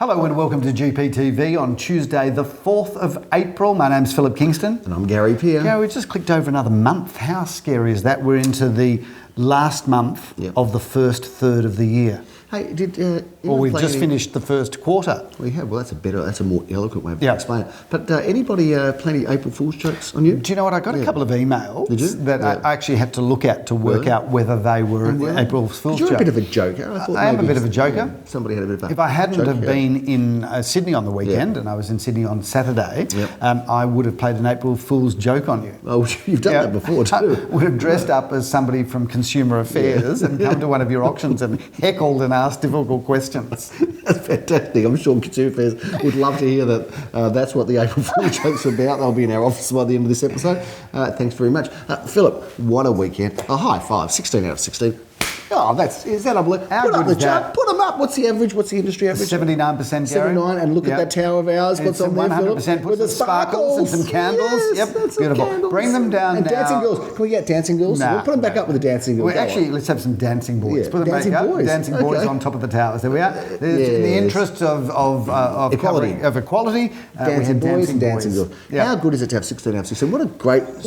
Hello and welcome to GPTV on Tuesday the 4th of April. My name's Philip Kingston. And I'm Gary Peer. Gary, we just clicked over another month. How scary is that? We're into the last month of the first third of the year. Hey, we've just finished the first quarter. We have. Well, that's a more eloquent way of explaining it. But anybody play any April Fool's jokes on you? Do you know what? I got a couple of emails that I actually had to look at to work out whether they were April Fool's jokes. You're a bit of a joker. I am a bit of a joker. Somebody had a bit of a If I hadn't have been in Sydney on the weekend, and I was in Sydney on Saturday, I would have played an April Fool's joke on you. Oh, you've done that before too. I would have dressed up as somebody from Consumer Affairs and come to one of your auctions and heckled and asked difficult questions. That's fantastic. I'm sure Consumer Affairs would love to hear that. That's what the April Fool's joke's about. They'll be in our office by the end of this episode. Thanks very much. Philip, what a weekend. A high five, 16 out of 16. Oh, is that unbelievable? Put up the chart. Put them up. What's the average? What's the industry average? 79%, Gary. 79, and look at that tower of ours. What's on there, 100%. Put some sparkles and some candles. Yes, yep, beautiful. Candles. Bring them down and now. Dancing girls. Can we get dancing girls? Nah, we'll put them back up with the dancing girls. Actually, let's have some dancing boys. Yeah. Put them Dancing back boys. up. Dancing boys on top of the towers. There we are. In the interest of equality, dancing boys and dancing girls. Yeah. How good is it to have 16 out of 16? What a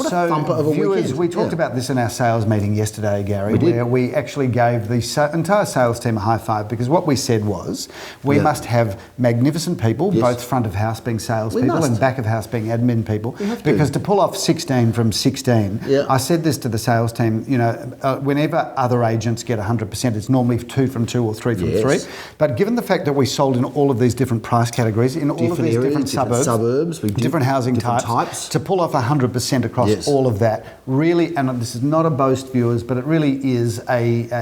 thumper of a weekend. We talked about this in our sales meeting yesterday, Gary, where we actually gave the entire sales team a high five, because what we said was we must have magnificent people, both front of house being salespeople and back of house being admin people, because to pull off 16 from 16, I said this to the sales team, whenever other agents get 100%, it's normally 2 from 2 or 3 from 3. But given the fact that we sold in all of these different price categories, in all of these different suburbs, different housing types, to pull off 100% across all of that, really, and this is not a boast, viewers, but it really is a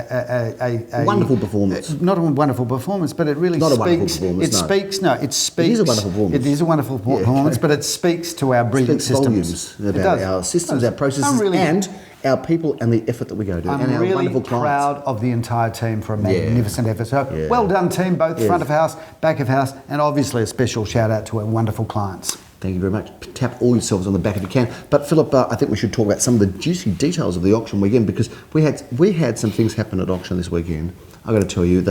wonderful performance. Not a wonderful performance, but it really speaks. It speaks. It is a wonderful performance. It is a wonderful performance, but it speaks to our brilliant systems. Volumes about our systems, our processes, and our people and the effort that we go to. I'm and our really wonderful proud of the entire team for a magnificent effort. So well done, team, both front of house, back of house, and obviously a special shout out to our wonderful clients. Thank you very much. Tap all yourselves on the back if you can. But Philip, I think we should talk about some of the juicy details of the auction weekend, because we had some things happen at auction this weekend. I've got to tell you,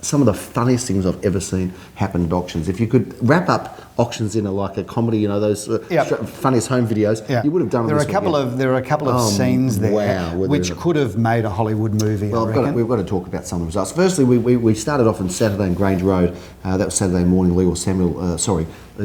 some of the funniest things I've ever seen happen at auctions. If you could wrap up auctions in a comedy, those funniest home videos, you would have done it. There are a couple of scenes there which could have made a Hollywood movie. Well, we've got to talk about some of the results. Firstly, we started off on Saturday in Grange Road. That was Saturday morning.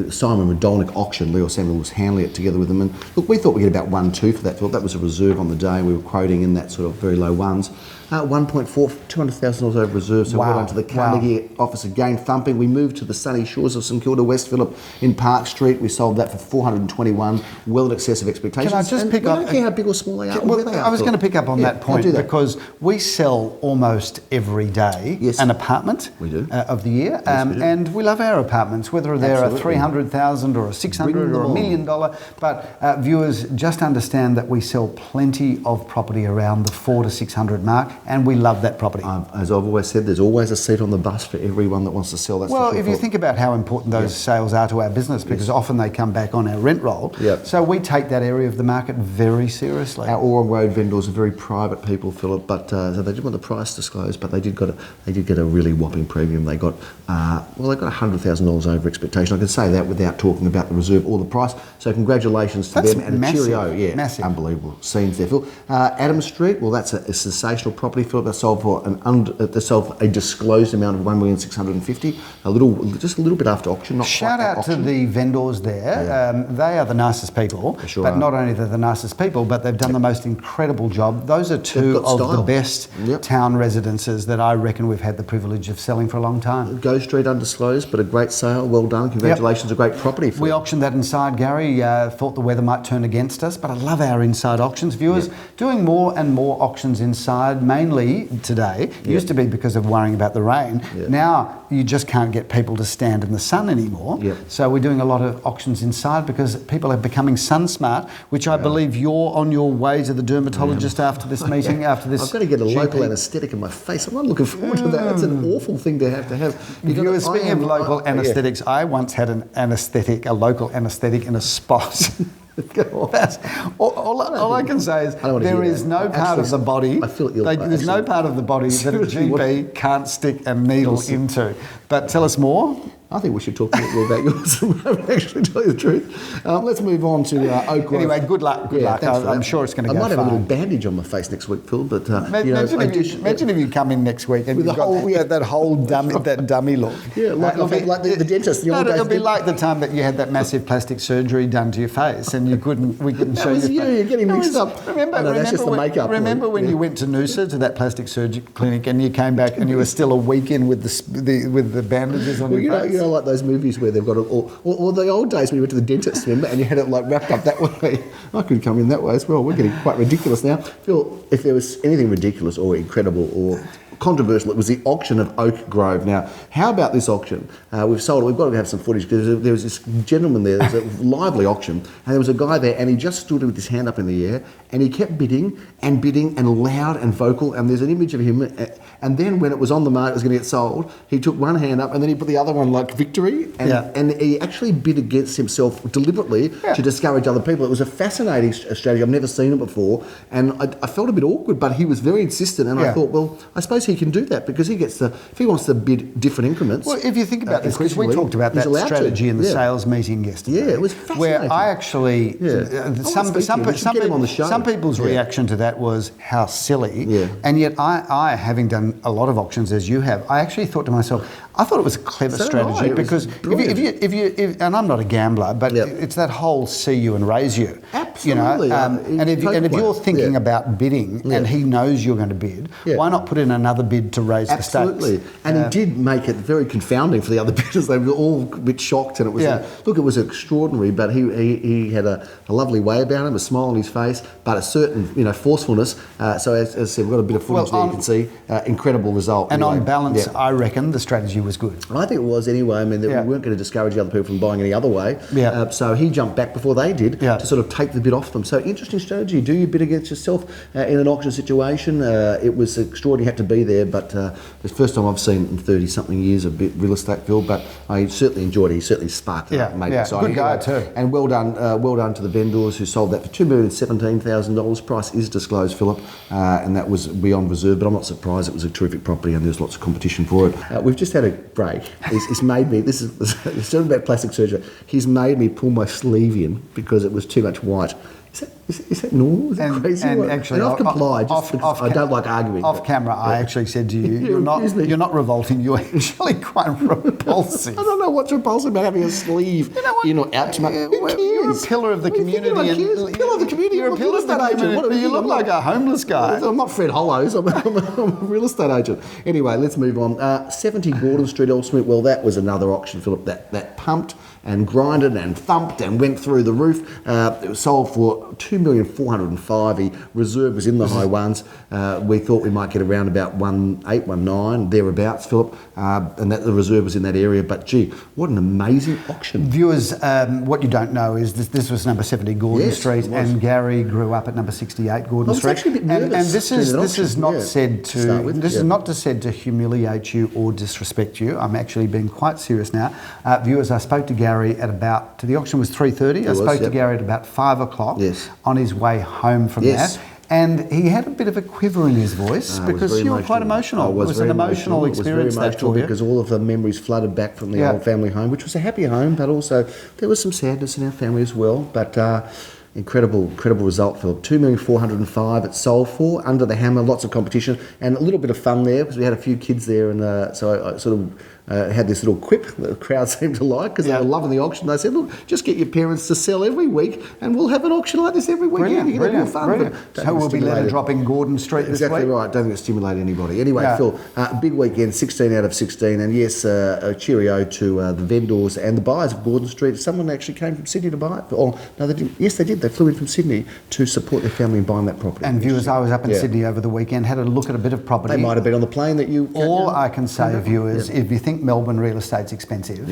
Simon Radolnik auction. Leo Samuel was handling it together with them. And look, we thought we'd get about 1-2 for that. That was a reserve on the day. We were quoting in that sort of very low ones. 1.4, $200,000 over reserve. So well done to the Carnegie office again, thumping. We moved to the sunny shores of St Kilda, West Phillip in Park Street. We sold that for 421, well in excess of expectations. Can I just pick up? I don't care how big or small they are. Well, I was going to pick up on that point, because we sell almost every day an apartment of the year, and we love our apartments, whether they're a 300,000 or a 600 or $1 million. But viewers, just understand that we sell plenty of property around the 400 to 600 mark. And we love that property. As I've always said, there's always a seat on the bus for everyone that wants to sell. Well, if you think about how important those sales are to our business, because often they come back on our rent roll. So we take that area of the market very seriously. Our all road vendors are very private people, Philip, but so they didn't want the price disclosed, but they did get a really whopping premium. They got $100,000 over expectation. I can say that without talking about the reserve or the price. So congratulations to them and massive, a cheerio. Massive. Unbelievable scenes there, Phil. Adams Street. Well, that's a sensational property, Philip. That sold for a disclosed amount of $1,650,000. Just a little bit after auction. Shout out to the vendors there. They are the nicest people. But not only they're the nicest people, but they've done the most incredible job. Those are two of the best town residences that I reckon we've had the privilege of selling for a long time. Go Street undisclosed, but a great sale. Well done. Congratulations. A great property. We auctioned that inside, Gary. Thought the weather might turn against us, but I love our inside auctions. Viewers, doing more and more auctions inside, mainly today. It used to be because of worrying about the rain. Now you just can't get people to stand in the sun anymore. So we're doing a lot of auctions inside because people are becoming sun smart, which I believe you're on your way to the dermatologist after this meeting, after this. I've got to get a local anaesthetic in my face. I'm not looking forward to that. That's an awful thing to have. Speaking of local anaesthetics, I once had a local anaesthetic in a spot. All I can say is there is no part of the body. I feel ill. There's no part of the body that a GP can't stick a needle into. But tell us more. I think we should talk a bit more about yours. Actually, tell you the truth. Let's move on to Oak Grove. Anyway, good luck. Good luck. I'm sure it's going to go I might have a fine. little bandage on my face next week, Phil. But imagine if you come in next week and you've got that whole dummy look. Yeah, like the dentist. It'll be like the time that you had that massive plastic surgery done to your face and we couldn't show you. You're getting mixed up. That's just the makeup. Remember when you went to Noosa, to that plastic surgery clinic, and you came back and you were still a week in with the bandages on your face? You know, like those movies where they've got it all, or the old days when you went to the dentist, remember, and you had it like wrapped up that way. I could come in that way as well. We're getting quite ridiculous now. Phil, if there was anything ridiculous or incredible or controversial, it was the auction of Oak Grove. Now, how about this auction? We've sold it. We've got to have some footage because there was this gentleman there. There was a lively auction, and there was a guy there, and he just stood with his hand up in the air, and he kept bidding and loud and vocal. And there's an image of him. And then when it was on the market, it was going to get sold. He took one hand up, and then he put the other one like victory, and he actually bid against himself deliberately to discourage other people. It was a fascinating strategy. I've never seen it before, and I felt a bit awkward, but he was very insistent, and I thought, well, I suppose he can do that because if he wants to bid different increments. Well, if you think about this, because we talked about that strategy in the sales meeting yesterday. Yeah, it was fascinating. Where I actually, some people's reaction to that was how silly, and yet I, having done a lot of auctions as you have, I actually thought to myself, I thought it was a clever strategy because if you and I'm not a gambler, but it's that whole see you and raise you. Absolutely. You know, and if you're thinking about bidding and he knows you're going to bid, why not put in another bid to raise the stakes? Absolutely. And he did make it very confounding for the other bidders. They were all a bit shocked, and it was look, it was extraordinary. But he had a lovely way about him, a smile on his face, but a certain forcefulness. So as I said, we've got a bit of footage there. You can see incredible result. And on balance, I reckon the strategy was good. I think it was anyway. I mean, we weren't going to discourage the other people from buying any other way. So he jumped back before they did to sort of take the bid off them. So interesting strategy. Do you bid against yourself in an auction situation? It was extraordinary. Had to be there, but the first time I've seen in 30-something years a bit real estate, Phil. But I certainly enjoyed it. He certainly sparked it up, made it exciting. Good guy too. And well done to the vendors who sold that for $2,017,000. Price is disclosed, Philip, and that was beyond reserve. But I'm not surprised. It was a terrific property, and there's lots of competition for it. We've just had a break. He's made me. It's talking about plastic surgery. He's made me pull my sleeve in because it was too much white. Is that normal? Is that crazy? And actually, I've complied just because I don't like arguing. Off camera, I actually said to you, you're not revolting, you're actually quite repulsive. I don't know what's repulsive about having a sleeve. You're not out to Who cares? You're a pillar of the community. Pillar of the community. You're a pillar of the community. You look like a homeless guy. I'm not Fred Hollows. I'm a real estate agent. Anyway, let's move on. 70 Gordon Street, Ellsmere. Well, that was another auction, Philip, that pumped and grinded and thumped and went through the roof. It was sold for $2,405,000. The reserve was in the high ones. We thought we might get around about 1.8, 1.9, thereabouts, Philip, and that the reserve was in that area. But gee, what an amazing auction! Viewers, what you don't know is this was number 70 Gordon Street, and Gary grew up at number 68 Gordon Street. Actually a bit nervous. And this is not said to humiliate you or disrespect you. I'm actually being quite serious now. Viewers, I spoke to Gary the auction was 3:30. I spoke to Gary at about 5 o'clock on his way home from that. And he had a bit of a quiver in his voice because you were quite emotional. It was an emotional experience that for you. Because all of the memories flooded back from the old family home, which was a happy home, but also there was some sadness in our family as well. But incredible result, Philip. $2,405,000 it sold for, under the hammer, lots of competition, and a little bit of fun there because we had a few kids there, and so I sort of had this little quip that the crowd seemed to like because they were loving the auction. They said, look, just get your parents to sell every week and we'll have an auction like this every weekend. You get more fun. So we'll be letting drop in Gordon Street this week? Exactly right. Don't think it stimulated anybody. Anyway, Phil, big weekend, 16 out of 16, and yes, a cheerio to the vendors and the buyers of Gordon Street. Someone actually came from Sydney to buy it. Oh, no, they didn't. Yes, they did. They flew in from Sydney to support their family in buying that property. And viewers, I was up in Sydney over the weekend, had a look at a bit of property. They might have been on the plane that you... All I can say, viewers, if you think Melbourne real estate's expensive,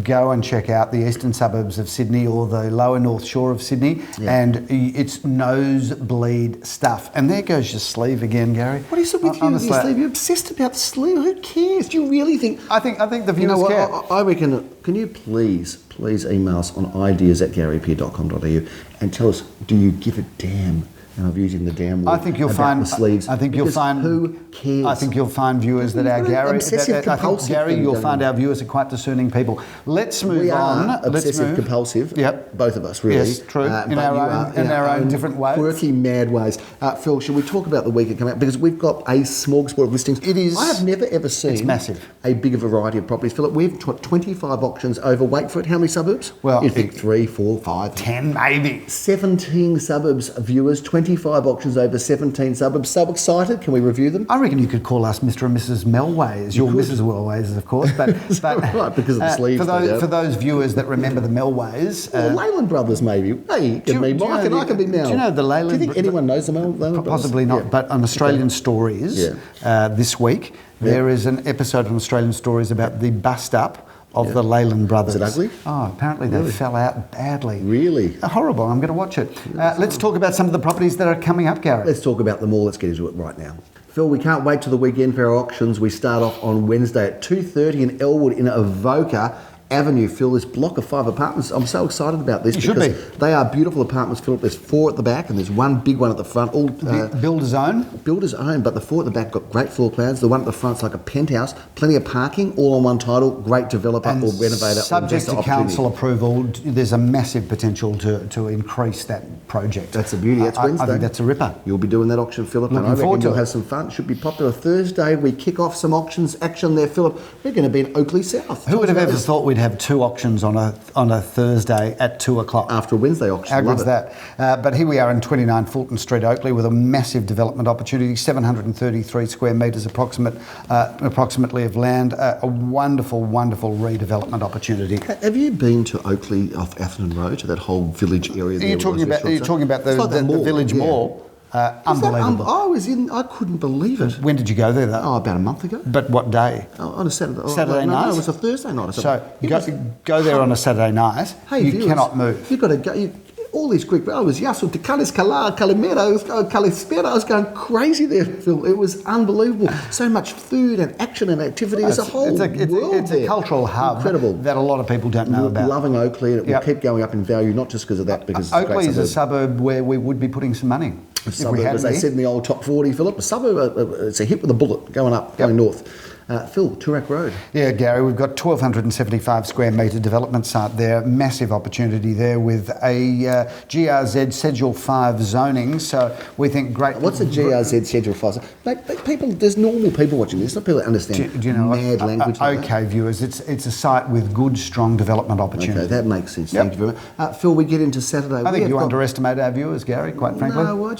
go and check out the eastern suburbs of Sydney or the lower north shore of Sydney, and it's nosebleed stuff. And there goes your sleeve again, Gary. What is it with you and your sleeve? You're obsessed about the sleeve. Who cares? Do you really think... I think the viewers care. I reckon, can you please email us on ideas@garypeer.com.au and tell us, do you give a damn And I've used in the damn word I think you'll about find the sleeves. I think you'll Because find who cares? I think you'll find viewers that our Gary. Obsessive compulsive. Gary, you'll find our viewers are quite discerning people. Let's move on. Obsessive compulsive. Yep. Both of us, really. Yes, true. In our own different ways. Quirky, mad ways. Phil, should we talk about the weekend coming up? Because we've got a smorgasbord of listings. It is. I have never ever seen. It's massive. A bigger variety of properties. Philip, we've got 25 auctions over. Wait for it. How many suburbs? Well, you think 3, 4, 5, 10 maybe. 17 suburbs, viewers. 25 auctions over 17 suburbs. So excited. Can we review them? I reckon you could call us Mr. and Mrs. Melways. Your Mrs. Melways, of course. But right, because of the sleeves. For those viewers that remember the Melways. Leyland Brothers, maybe. Hey, you can be Mike and I can be Mel. Do you know the Leyland? Do you think anyone knows the Leyland Brothers? Possibly not. Yeah. But on Australian Stories this week, there is an episode on Australian Stories about the bust-up of the Leyland Brothers. Is it ugly? Oh, apparently they fell out badly. Really? Horrible. I'm going to watch it. Let's talk about some of the properties that are coming up, Gary. Let's talk about them all. Let's get into it right now. Phil, we can't wait till the weekend for our auctions. We start off on Wednesday at 2:30 in Elwood in Avoca Avenue, Phil. This block of 5 apartments. I'm so excited about this because they are beautiful apartments, Philip. There's 4 at the back and there's one big one at the front. All builder's own. Builder's own, but the 4 at the back got great floor plans. The one at the front's like a penthouse, plenty of parking, all on one title. Great developer or renovator. Subject to council approval, there's a massive potential to increase that project. That's a beauty. That's Wednesday. I think that's a ripper. You'll be doing that auction, Philip. Looking forward to it. You'll have some fun. Should be popular. Thursday we kick off some auctions action there, Philip. We're going to be in Oakley South. Who would have ever thought we'd have 2 auctions on a Thursday at 2 o'clock. After a Wednesday auction. How good's that? But here we are in 29 Fulton Street, Oakley, with a massive development opportunity, 733 square metres approximately of land, a wonderful, wonderful redevelopment opportunity. Have you been to Oakley off Atherton Road, to that whole village area there? Are you talking about the village mall? Unbelievable. I couldn't believe it. When did you go there, though? Oh, about a month ago. But what day? On a Saturday. Saturday night? No, it was a Thursday night. So go there on a Saturday night. You viewers, cannot move. You've got to go. All these Greek. I was Yasu to Kalimera, Kalispera. I was going crazy there, Phil. It was unbelievable. So much food and action and activity. There's a whole world It's a cultural hub. Incredible. That a lot of people don't know about. Loving Oakley, and it will keep going up in value, not just because of that, because Oakley is a suburb where we would be putting some money. A suburb, as they said in the old top 40, Philip. A suburb, it's a hit with a bullet going up, going north. Phil, Toorak Road. Yeah, Gary, we've got 1,275 square metre development site there. Massive opportunity there with a GRZ Schedule 5 zoning. So we think great. What's a GRZ Schedule 5? People, there's normal people watching this. Not people that understand do you know mad language. Okay, viewers, it's a site with good, strong development opportunity. Okay, that makes sense. Thank you very much. Phil, we get into Saturday. I think you underestimate our viewers, Gary, quite frankly. No, I'm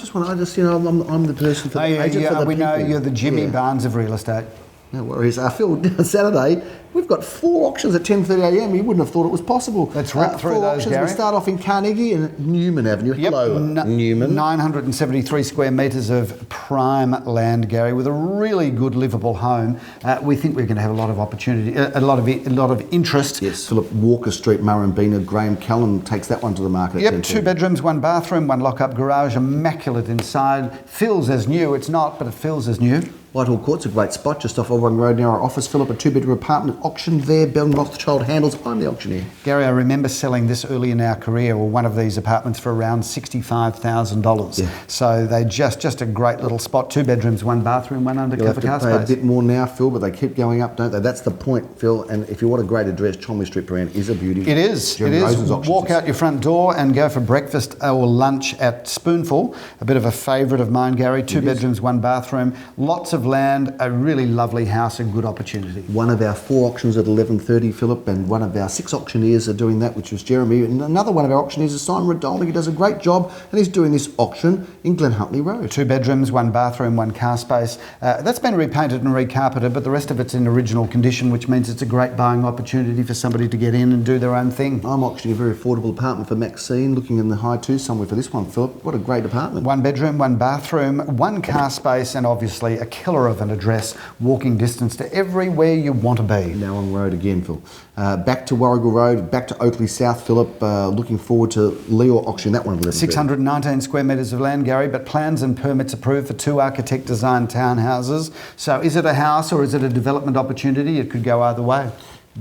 the person for the agent for the we people. know you're the Jimmy Barnes of real estate. No worries. Phil, Saturday, we've got 4 auctions at 10:30am. You wouldn't have thought it was possible. Let's rip through 4 those, auctions. Gary. We start off in Carnegie and Newman Avenue. Hello, Newman. 973 square metres of prime land, Gary, with a really good livable home. We think we're going to have a lot of opportunity, a lot of interest. Yes, Philip, Walker Street, Murrumbina, Graham Callum takes that one to the market. Yep, 2 bedrooms, 1 bathroom, 1 lock-up garage, immaculate inside. Feels as new. It's not, but it feels as new. Whitehall Court's a great spot, just off Old Road near our office. Philip, a 2-bedroom apartment auction there. Bell Rothschild handles. I'm the auctioneer. Gary, I remember selling this early in our career, or one of these apartments, for around $65,000. Yeah. So they just a great little spot. 2 bedrooms, 1 bathroom, 1 undercover car space. Pay a bit more now, Phil, but they keep going up, don't they? That's the point, Phil. And if you want a great address, Cholmondeley Street, Paran is a beauty. It is. It is. Walk out your front door and go for breakfast or lunch at Spoonful. A bit of a favourite of mine, Gary. 2 bedrooms, 1 bathroom, lots of land. A really lovely house, a good opportunity. One of our 4 auctions at 11:30, Philip, and one of our 6 auctioneers are doing that, which was Jeremy. And another one of our auctioneers is Simon Rodolnik. He does a great job, and he's doing this auction in Glen Huntley Road. 2 bedrooms, 1 bathroom, 1 car space. That's been repainted and recarpeted, but the rest of it's in original condition, which means it's a great buying opportunity for somebody to get in and do their own thing. I'm auctioning a very affordable apartment for Maxine, looking in the high 2s somewhere for this one, Philip. What a great apartment. 1 bedroom, 1 bathroom, 1 car space, and obviously a killer of an address. Walking distance to everywhere you want to be. Now on road again, Phil. Back to Warrigal Road, back to Oakley South, Philip. Looking forward to Leo auction that one. 619 square metres of land, Gary, but plans and permits approved for 2 architect-designed townhouses. So is it a house or is it a development opportunity? It could go either way.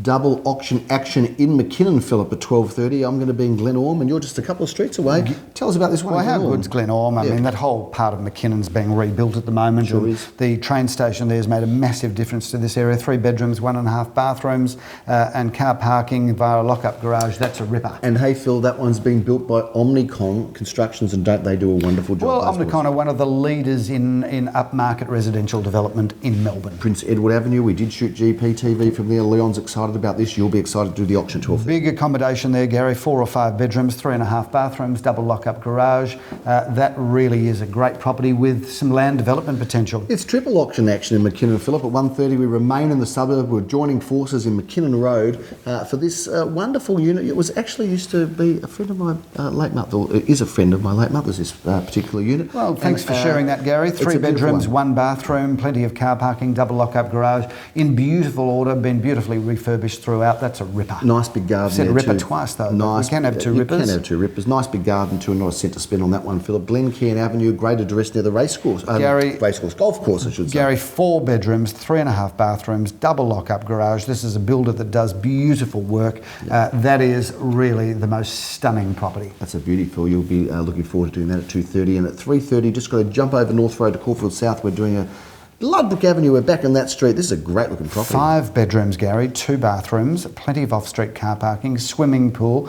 Double auction action in McKinnon, Philip, at 12:30. I'm going to be in Glenorm, and you're just a couple of streets away. Tell us about this one. Well, how good's Glenorm? I mean, that whole part of McKinnon's being rebuilt at the moment. Sure is. The train station there has made a massive difference to this area. 3 bedrooms, 1.5 bathrooms, and car parking via a lock-up garage. That's a ripper. And hey, Phil, that one's being built by Omnicom Constructions, and don't they do a wonderful job? Well, Omnicom are one of the leaders in upmarket residential development in Melbourne. Prince Edward Avenue, we did shoot GPTV from there. Leon's excited about this. You'll be excited to do the auction tour. Big accommodation there, Gary. 4 or 5 bedrooms, 3.5 bathrooms, double lock-up garage. That really is a great property with some land development potential. It's triple auction action in McKinnon, Philip. At 1:30, we remain in the suburb. We're joining forces in McKinnon Road for this wonderful unit. It was actually used to be a friend of my late mother, or is a friend of my late mother's, this particular unit. Well, thanks for sharing that, Gary. 3 bedrooms, 1 bathroom, plenty of car parking, double lock-up garage, in beautiful order, been beautifully refurbished throughout. That's a ripper. Nice big garden. Said there ripper too. twice though. Nice. We can have 2 rippers. You can have 2 rippers. Nice big garden too, and not a cent to spend on that one, Philip. Glencairn Avenue, great address near the racecourse. Golf course, I should say. Gary, 4 bedrooms, 3.5 bathrooms, double lock-up garage. This is a builder that does beautiful work. That is really the most stunning property. That's a beauty, Phil. You'll be looking forward to doing that at 2:30, and at 3:30, just got to jump over North Road to Caulfield South. We're doing a Ludbrook Avenue, we're back on that street. This is a great looking property. 5 bedrooms, Gary, 2 bathrooms, plenty of off-street car parking, swimming pool.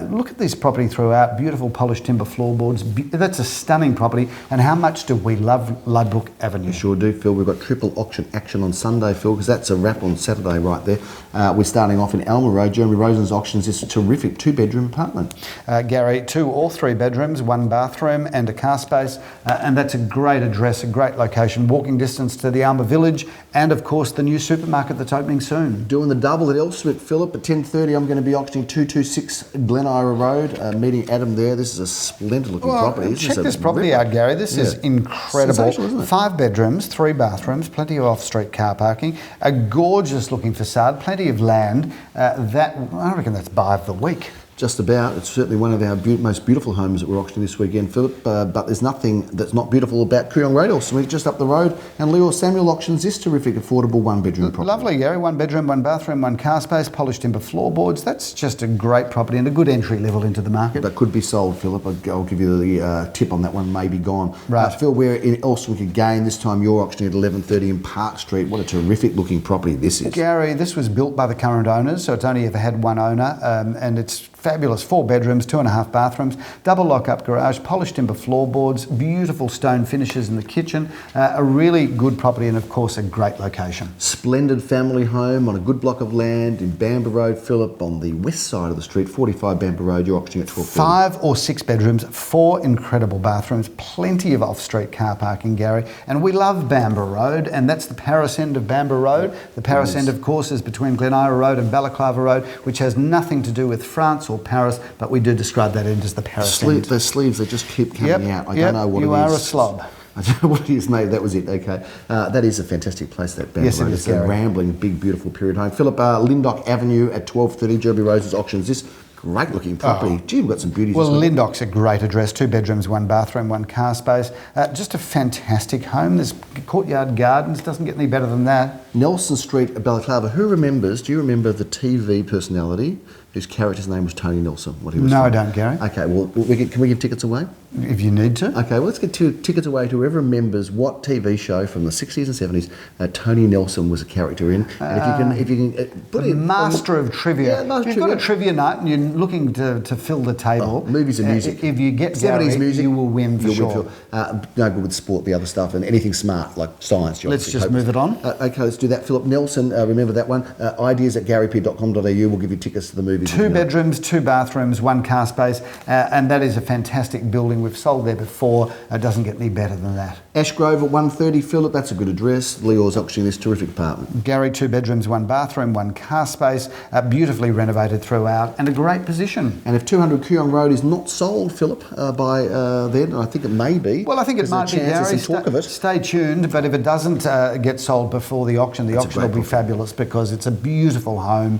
Look at this property throughout, beautiful polished timber floorboards. That's a stunning property. And how much do we love Ludbrook Avenue? We sure do, Phil. We've got triple auction action on Sunday, Phil, because that's a wrap on Saturday right there. We're starting off in Alma Road. Jeremy Rosen's auctions is a terrific 2-bedroom apartment. Gary, 2 or 3 bedrooms, 1 bathroom and a car space. And that's a great address, a great location, walking distance to the Alma Village, and of course the new supermarket that's opening soon. Doing the double at Elsmith, Philip. At 10:30, I'm going to be auctioning 226 Glen Ira Road. Meeting Adam there. This is a splendid looking property. Check this property out, Gary. This is incredible. Isn't it? 5 bedrooms, 3 bathrooms, plenty of off-street car parking, a gorgeous looking facade, plenty of land. I reckon that's buy of the week. Just about. It's certainly one of our most beautiful homes that we're auctioning this weekend, Philip. But there's nothing that's not beautiful about Kooyong Road, also just up the road. And Leo Samuel auctions this terrific, affordable 1-bedroom property. Lovely, Gary. 1 bedroom, 1 bathroom, 1 car space, polished timber floorboards. That's just a great property and a good entry level into the market. That could be sold, Philip. I'll give you the tip on that one. May be gone. Right. Phil, we're in Elswick again. This time you're auctioning at 11:30 in Park Street. What a terrific looking property this is. Gary, this was built by the current owners, so it's only ever had 1 owner, and it's fabulous. 4 bedrooms, 2.5 bathrooms, double lock-up garage, polished timber floorboards, beautiful stone finishes in the kitchen, a really good property and of course a great location. Splendid family home on a good block of land in Bamber Road, Philip, on the west side of the street, 45 Bamber Road. You're auctioning at 12:30. 5 or 6 bedrooms, 4 incredible bathrooms, plenty of off-street car parking, Gary. And we love Bamber Road, and that's the Paris end of Bamber Road. The Paris end, of course, is between Glen Ira Road and Balaclava Road, which has nothing to do with France or Paris, but we do describe that end as the Paris end. Those sleeves, they just keep coming out. I don't know what it is. You are a slob. I don't know what it is, mate. That was it. Okay. That is a fantastic place, that Bamber Road. It's a rambling, big, beautiful period home. Philip, Lindock Avenue at 12:30, Jeremy Rose's auctions. This great looking property. Gee, we've got some beauties. Well, Lindock's a great address. 2 bedrooms, 1 bathroom, 1 car space. Just a fantastic home. There's courtyard gardens. Doesn't get any better than that. Nelson Street, Balaclava. Do you remember the TV personality whose character's name was Tony Nelson? What he was No, from? I don't, Gary. Okay, well, can we give tickets away? If you need to. Okay, well, let's get tickets away to whoever remembers what TV show from the 60s and 70s Tony Nelson was a character in. And if you can put it Master of trivia. Yeah, if you've got a trivia night and you're looking to fill the table, movies and music. If you get 70s Gary, music, you will win for sure. No good with sport, the other stuff, and anything smart like science. Let's just move it on. Okay, let's do that. Philip Nelson, remember that one. Ideas at garyp.com.au will give you tickets to the movies. 2 bedrooms, 2 bathrooms, 1 car space, and that is a fantastic building. We've sold there before. It doesn't get any better than that. Ashgrove at 1:30, Philip, that's a good address. Leo's auctioning this terrific apartment. Gary, 2 bedrooms, 1 bathroom, 1 car space, beautifully renovated throughout, and a great position. And if 200 Kooyong Road is not sold, Philip, by then, I think it may be. Well, I think it might be, Gary. Talk of it. Stay tuned, but if it doesn't get sold before the auction will be fabulous because it's a beautiful home,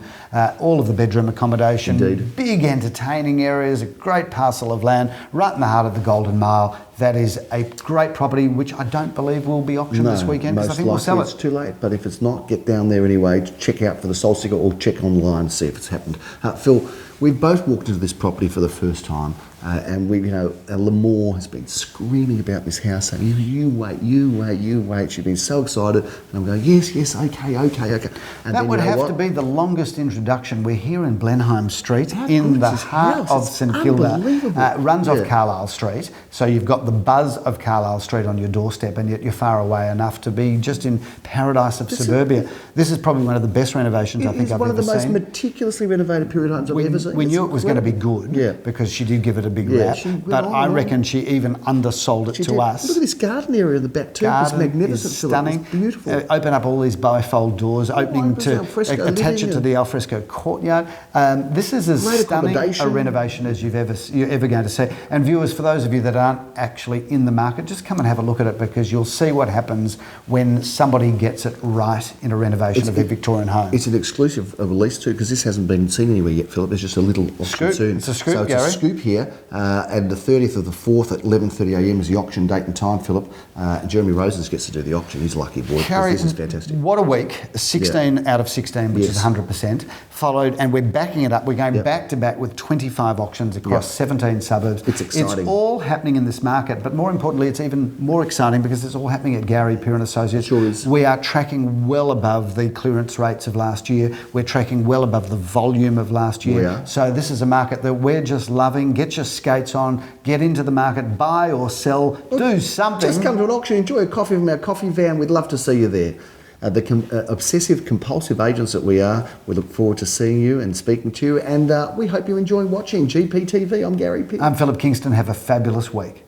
all of the bedroom accommodation, Indeed. big entertaining areas, a great parcel of land, right in the heart of the Golden Mile. that is a great property, which I don't believe will be auctioned this weekend, because I think we'll sell it. It's too late, but if it's not, get down there anyway, check out for the soul sticker or check online to see if it's happened. Phil, we've both walked into this property for the first time, and Lamore has been screaming about this house, saying, you wait. She's been so excited, and I'm going, yes, okay. And that would have to be the longest introduction. We're here in Blenheim Street, in the heart of St Kilda. Runs off Carlisle Street, so you've got the buzz of Carlisle Street on your doorstep, and yet you're far away enough to be just in paradise of suburbia. This is probably one of the best renovations I think I've ever seen. It's one of the most meticulously renovated period homes I've ever seen. We knew it was going to be good, because she did give it a big rap, but I reckon she even undersold it to us. Look at this garden area in the back too. It's magnificent. Is stunning. It's beautiful. Open up all these bifold doors, opening to attach it to the alfresco courtyard. This is as stunning a renovation as you're ever going to see. And viewers, for those of you that aren't actually in the market, just come and have a look at it, because you'll see what happens when somebody gets it right in a renovation of their Victorian home. It's an exclusive release too, because this hasn't been seen anywhere yet, Philip. There's just a little auction soon. It's a scoop, so Gary. It's a scoop here, and the 30th of the 4th at 11:30am is the auction date and time, Philip. Jeremy Roses gets to do the auction. He's a lucky boy. This is fantastic. What a week. 16 out of 16, which is 100%. Followed, and we're backing it up. We're going back to back with 25 auctions across 17 suburbs. It's exciting. It's all happening in this market, but more importantly, it's even more exciting because it's all happening at Gary Peer and Associates. Sure is. We are tracking well above the clearance rates of last year. We're tracking well above the volume of last year. We are. So this is a market that we're just loving. Get your skates on, get into the market, buy or sell, do something. Just come to an auction, enjoy a coffee from our coffee van. We'd love to see you there. The obsessive compulsive agents that we are, we look forward to seeing you and speaking to you, and we hope you enjoy watching GPTV. I'm Gary Pitt. I'm Philip Kingston. Have a fabulous week.